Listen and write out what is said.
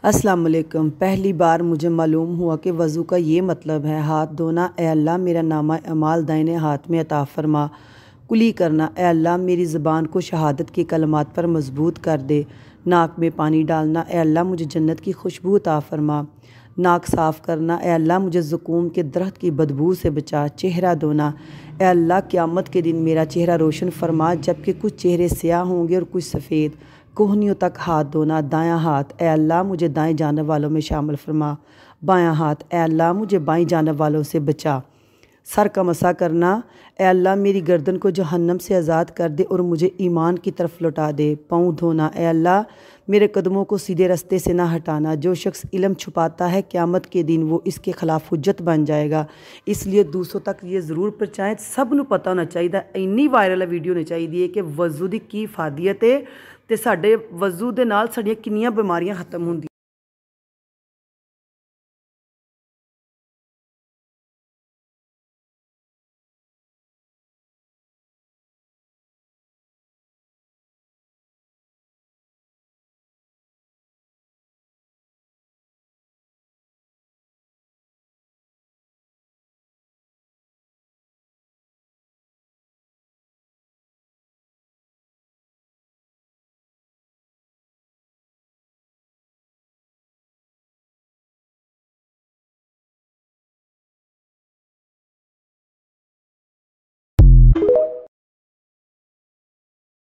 अस्सलाम वालेकुम। पहली बार मुझे मालूम हुआ कि वज़ू का ये मतलब है हाथ धोना। ए अल्लाह मेरा नामा अमाल दाहिने हाथ में अता फ़रमा। कुली करना। ए अल्लाह मेरी ज़बान को शहादत की कलमात पर मज़बूत कर दे। नाक में पानी डालना। ए अल्लाह मुझे जन्नत की खुशबू अता फ़रमा। नाक साफ़ करना। ए अल्लाह मुझे ज़ुकूम के दरख्त की बदबू से बचा। चेहरा धोना। ए अल्लाह क़यामत के दिन मेरा चेहरा रोशन फरमा, जबकि कुछ चेहरे स्याह होंगे और कुछ सफ़ेद। कोहनियों तक हाथ धोना। दायां हाथ। ए अल्लाह मुझे दाएं जानब वालों में शामिल फरमा। बायां हाथ। ए अल्लाह मुझे बाईं जानब वालों से बचा। सर का मसा करना। ए अल्लाह मेरी गर्दन को जहन्नम से आज़ाद कर दे और मुझे ईमान की तरफ लौटा दे। पाँव धोना। ए अल्लाह मेरे कदमों को सीधे रास्ते से ना हटाना। जो शख्स इल्म छुपाता है क़यामत के दिन वो इसके ख़िलाफ़ हुज्जत बन जाएगा। इसलिए दूसरों तक ये ज़रूर पहुँचाएं। सब नूं पता होना चाहिए। इन्नी वायरल वीडियो होनी चाहिए कि वज़ू दी की फादियत है ते साडे वज़ू दे नाल साडीआं किन्नियां बीमारियां खत्म होंदियां।